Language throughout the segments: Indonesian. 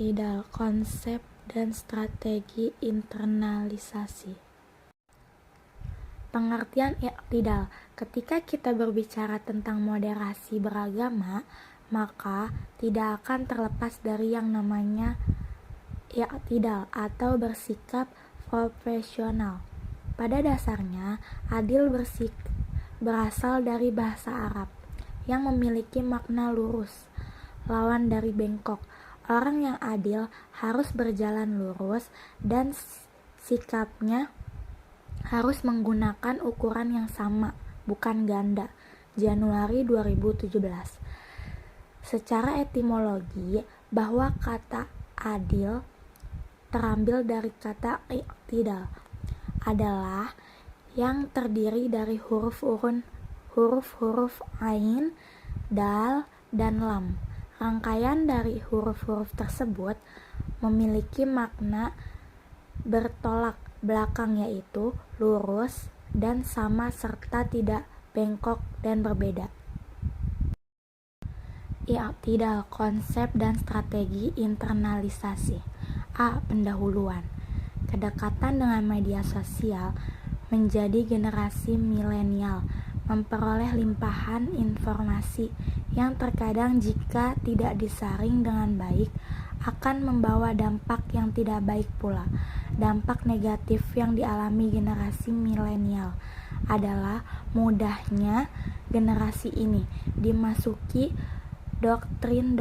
I'tidal, konsep dan strategi internalisasi. Pengertian i'tidal. Ketika kita berbicara tentang moderasi beragama, maka tidak akan terlepas dari yang namanya i'tidal atau bersikap profesional. Pada dasarnya, adil berasal dari bahasa Arab yang memiliki makna lurus, lawan dari bengkok. Orang yang adil harus berjalan lurus dan sikapnya harus menggunakan ukuran yang sama, bukan ganda. Januari 2017. Secara etimologi, bahwa kata adil terambil dari kata i'tidal adalah yang terdiri dari huruf-huruf ain, dal, dan lam. Rangkaian dari huruf-huruf tersebut memiliki makna bertolak belakang, yaitu lurus dan sama serta tidak bengkok dan berbeda. I'tidal, konsep dan strategi internalisasi. A. Pendahuluan. Kedekatan dengan media sosial menjadi generasi milenial memperoleh limpahan informasi yang terkadang jika tidak disaring dengan baik akan membawa dampak yang tidak baik pula. Dampak negatif yang dialami generasi milenial adalah mudahnya generasi ini dimasuki doktrin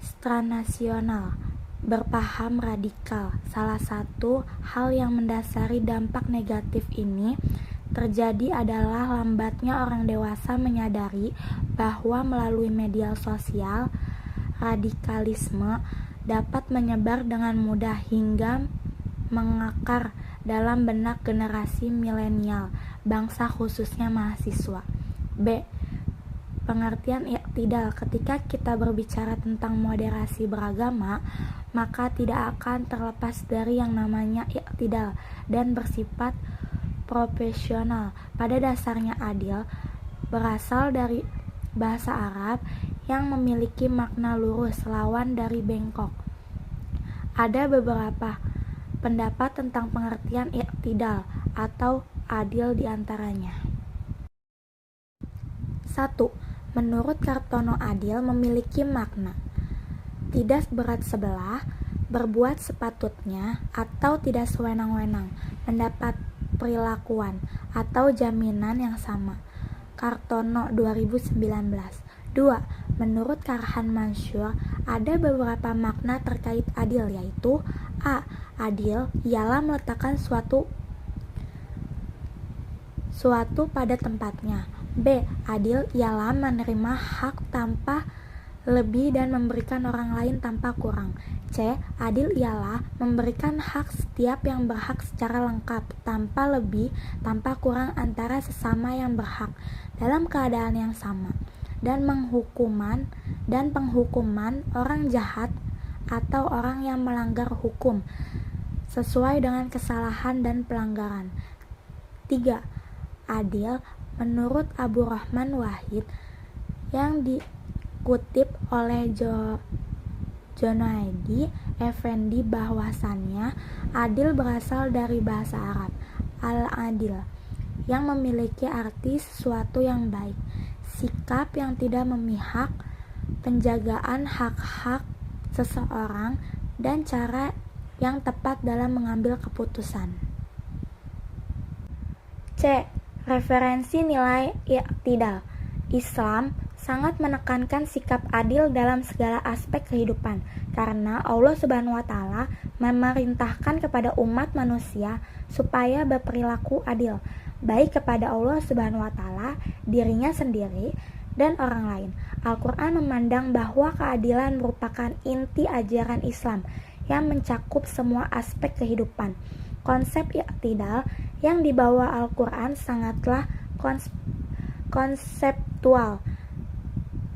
stranasional berpaham radikal. Salah satu hal yang mendasari dampak negatif ini terjadi adalah lambatnya orang dewasa menyadari bahwa melalui media sosial radikalisme dapat menyebar dengan mudah hingga mengakar dalam benak generasi milenial bangsa, khususnya mahasiswa. B. Pengertian i'tidal. Ketika kita berbicara tentang moderasi beragama, maka tidak akan terlepas dari yang namanya i'tidal dan bersifat profesional. Pada dasarnya adil berasal dari bahasa Arab yang memiliki makna lurus, lawan dari bengkok. Ada beberapa pendapat tentang pengertian i'tidal atau adil diantaranya. 1. Menurut Kartono, adil memiliki makna tidak berat sebelah, berbuat sepatutnya atau tidak sewenang-wenang, mendapat perilakuan atau jaminan yang sama. Kartono 2019. 2. Menurut Karhan Mansur, ada beberapa makna terkait adil, yaitu A. Adil ialah meletakkan suatu pada tempatnya. B. Adil ialah menerima hak tanpa lebih dan memberikan orang lain tanpa kurang. C. Adil ialah memberikan hak setiap yang berhak secara lengkap, tanpa lebih, tanpa kurang antara sesama yang berhak, dalam keadaan yang sama, dan penghukuman orang jahat atau orang yang melanggar hukum sesuai dengan kesalahan dan pelanggaran. 3. Adil menurut Abu Rahman Wahid yang dikutip oleh Junaidi Effendi bahwasannya adil berasal dari bahasa Arab al-adil yang memiliki arti sesuatu yang baik, sikap yang tidak memihak, penjagaan hak-hak seseorang, dan cara yang tepat dalam mengambil keputusan. C. Referensi nilai i'tidal. Islam sangat menekankan sikap adil dalam segala aspek kehidupan karena Allah Subhanahu wa taala memerintahkan kepada umat manusia supaya berperilaku adil, baik kepada Allah Subhanahu wa taala, dirinya sendiri, dan orang lain. Al-Quran memandang bahwa keadilan merupakan inti ajaran Islam yang mencakup semua aspek kehidupan. Konsep i'tidal yang dibawa Al-Quran sangatlah konseptual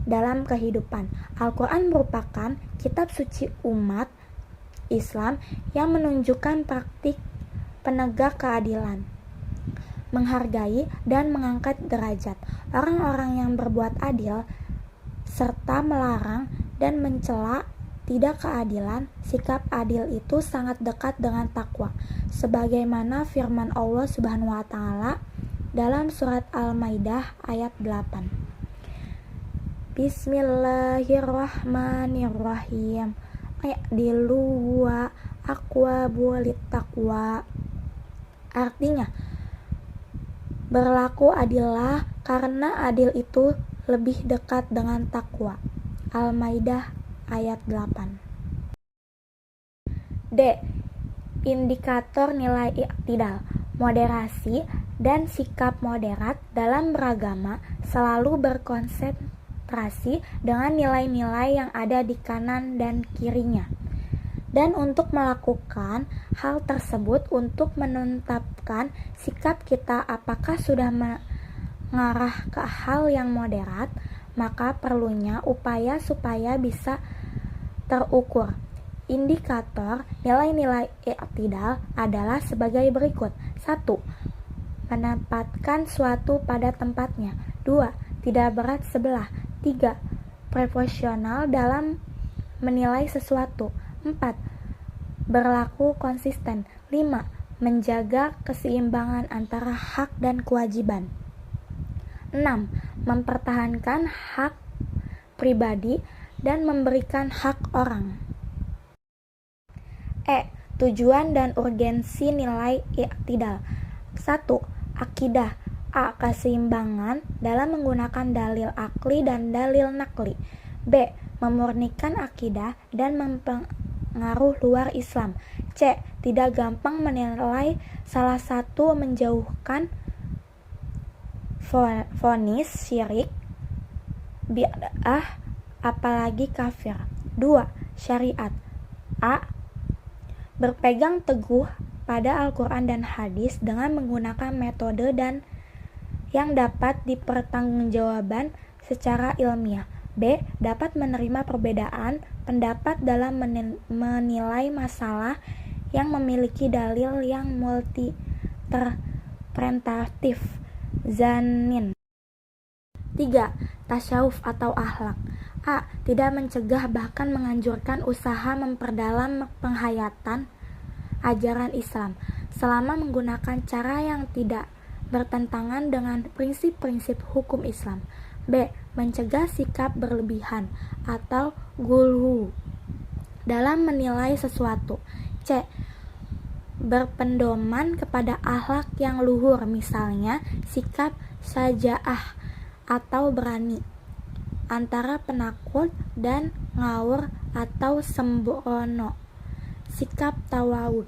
dalam kehidupan. Al-Quran merupakan kitab suci umat Islam yang menunjukkan praktik penegak keadilan, menghargai dan mengangkat derajat orang-orang yang berbuat adil, serta melarang dan mencela tidak keadilan, sikap adil itu sangat dekat dengan takwa. Sebagaimana firman Allah Subhanahu wa taala dalam surat Al-Maidah ayat 8. Bismillahirrahmanirrahim. I'dilu wa aqwabu littaqwa. Artinya, berlaku adillah karena adil itu lebih dekat dengan takwa. Al-Maidah ayat 8. D. Indikator nilai i'tidal. Moderasi dan sikap moderat dalam beragama selalu berkonsentrasi dengan nilai-nilai yang ada di kanan dan kirinya. Dan untuk melakukan hal tersebut, untuk menetapkan sikap kita apakah sudah mengarah ke hal yang moderat, maka perlunya upaya supaya bisa terukur. Indikator nilai-nilai i'tidal adalah sebagai berikut. 1. Menempatkan suatu pada tempatnya. 2. Tidak berat sebelah. 3. Proporsional dalam menilai sesuatu. 4. Berlaku konsisten. 5. Menjaga keseimbangan antara hak dan kewajiban. 6. Mempertahankan hak pribadi dan memberikan hak orang. Tujuan dan urgensi nilai i'tidal. 1. Akidah. A. Keseimbangan dalam menggunakan dalil akli dan dalil nakli. B. Memurnikan akidah dan mempengaruh luar Islam. C. Tidak gampang menilai salah satu, menjauhkan vonis syirik, bid'ah, apalagi kafir. 2. Syariat. A. Berpegang teguh pada Al-Quran dan hadis dengan menggunakan metode dan yang dapat dipertanggungjawabkan secara ilmiah. B. Dapat menerima perbedaan pendapat dalam menilai masalah yang memiliki dalil yang multi-interpretatif. Zanin. 3. Tasyawuf atau akhlak. A. Tidak mencegah bahkan menganjurkan usaha memperdalam penghayatan ajaran Islam selama menggunakan cara yang tidak bertentangan dengan prinsip-prinsip hukum Islam. B. Mencegah sikap berlebihan atau gulu dalam menilai sesuatu. C. Berpendoman kepada akhlak yang luhur, misalnya sikap syaja'ah atau berani, antara penakut dan ngawur atau sembrono. Sikap tawawud,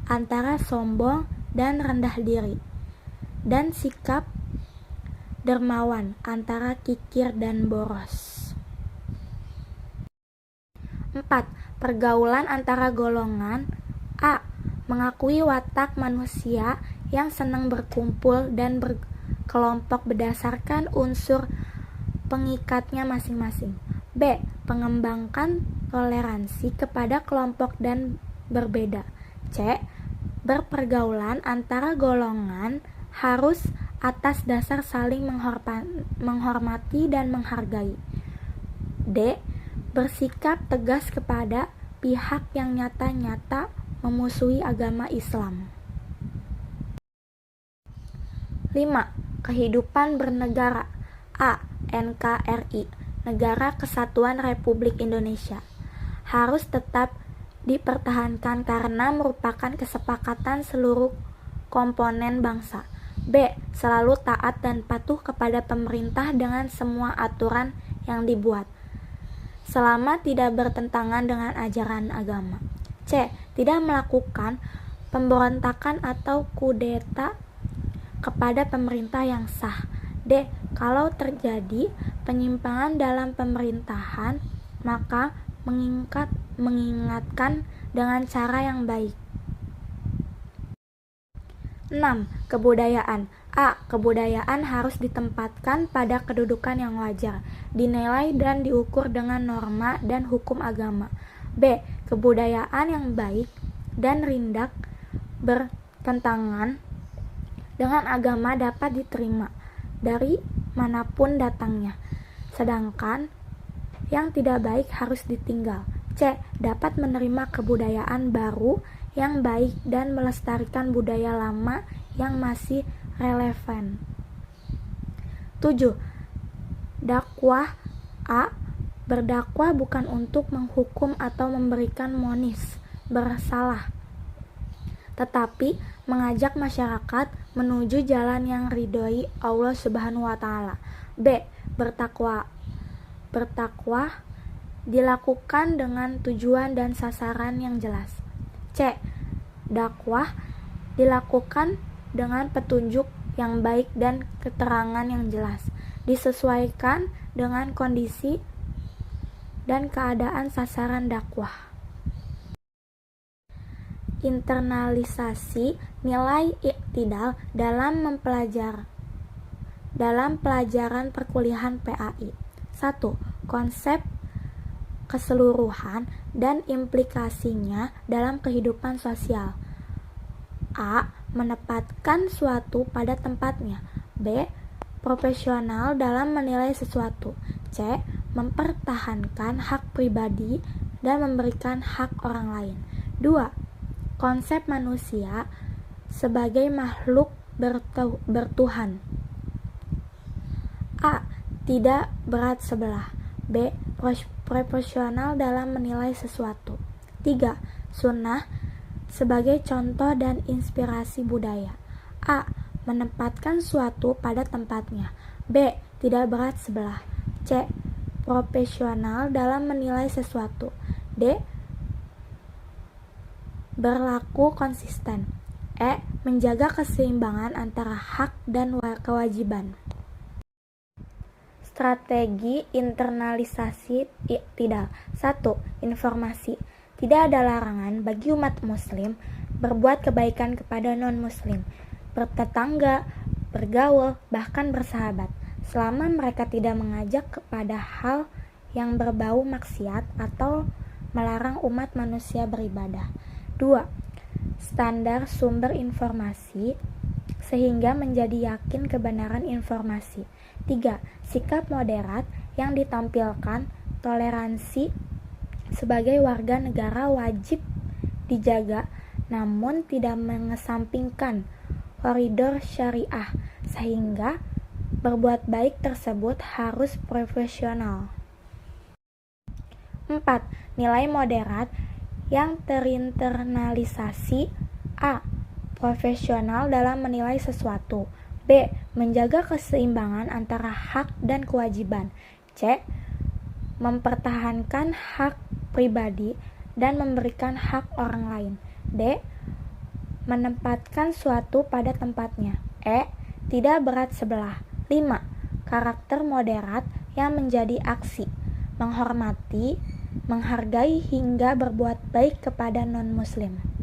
antara sombong dan rendah diri. Dan sikap dermawan, antara kikir dan boros. 4. Pergaulan antara golongan. A. Mengakui watak manusia yang senang berkumpul dan berkelompok berdasarkan unsur pengikatnya masing-masing. B. Mengembangkan toleransi kepada kelompok dan berbeda. C. Berpergaulan antara golongan harus atas dasar saling menghormati dan menghargai. D. Bersikap tegas kepada pihak yang nyata-nyata memusuhi agama Islam. 5. Kehidupan bernegara. A. NKRI, Negara Kesatuan Republik Indonesia, harus tetap dipertahankan karena merupakan kesepakatan seluruh komponen bangsa. B. Selalu taat dan patuh kepada pemerintah dengan semua aturan yang dibuat, selama tidak bertentangan dengan ajaran agama. C. Tidak melakukan pemberontakan atau kudeta kepada pemerintah yang sah. D. Kalau terjadi penyimpangan dalam pemerintahan, maka mengingatkan dengan cara yang baik. 6. Kebudayaan. A. Kebudayaan harus ditempatkan pada kedudukan yang wajar, dinilai dan diukur dengan norma dan hukum agama. B. Kebudayaan yang baik dan rindak bertentangan dengan agama dapat diterima dari manapun datangnya, sedangkan yang tidak baik harus ditinggal. C. Dapat menerima kebudayaan baru yang baik dan melestarikan budaya lama yang masih relevan. 7. Dakwah. A. Berdakwah bukan untuk menghukum atau memberikan vonis bersalah, tetapi mengajak masyarakat menuju jalan yang ridhoi Allah Subhanahu wa taala. B. Bertakwa dilakukan dengan tujuan dan sasaran yang jelas. C. Dakwah dilakukan dengan petunjuk yang baik dan keterangan yang jelas, disesuaikan dengan kondisi dan keadaan sasaran dakwah. Internalisasi nilai i'tidal dalam pelajaran perkuliahan PAI. 1. Konsep keseluruhan dan implikasinya dalam kehidupan sosial. A. Menempatkan suatu pada tempatnya. B. Profesional dalam menilai sesuatu. C. Mempertahankan hak pribadi dan memberikan hak orang lain. 2. Konsep manusia sebagai makhluk bertuhan. A. Tidak berat sebelah. B. Proporsional dalam menilai sesuatu. 3. Sunnah sebagai contoh dan inspirasi budaya. A. Menempatkan suatu pada tempatnya. B. Tidak berat sebelah. C. Profesional dalam menilai sesuatu. D. Berlaku konsisten. E. Menjaga keseimbangan antara hak dan kewajiban. Strategi internalisasi i'tidal. 1. Informasi. Tidak ada larangan bagi umat muslim berbuat kebaikan kepada non-muslim, bertetangga, bergaul, bahkan bersahabat, selama mereka tidak mengajak kepada hal yang berbau maksiat atau melarang umat manusia beribadah. 2. Standar sumber informasi sehingga menjadi yakin kebenaran informasi. 3. Sikap moderat yang ditampilkan, toleransi sebagai warga negara wajib dijaga, namun tidak mengesampingkan koridor syariah, sehingga berbuat baik tersebut harus profesional. 4. Nilai moderat yang terinternalisasi. A. Profesional dalam menilai sesuatu. B. Menjaga keseimbangan antara hak dan kewajiban. C. Mempertahankan hak pribadi dan memberikan hak orang lain. D. Menempatkan suatu pada tempatnya. E. Tidak berat sebelah. 5. Karakter moderat yang menjadi aksi, menghormati, menghargai hingga berbuat baik kepada non-muslim.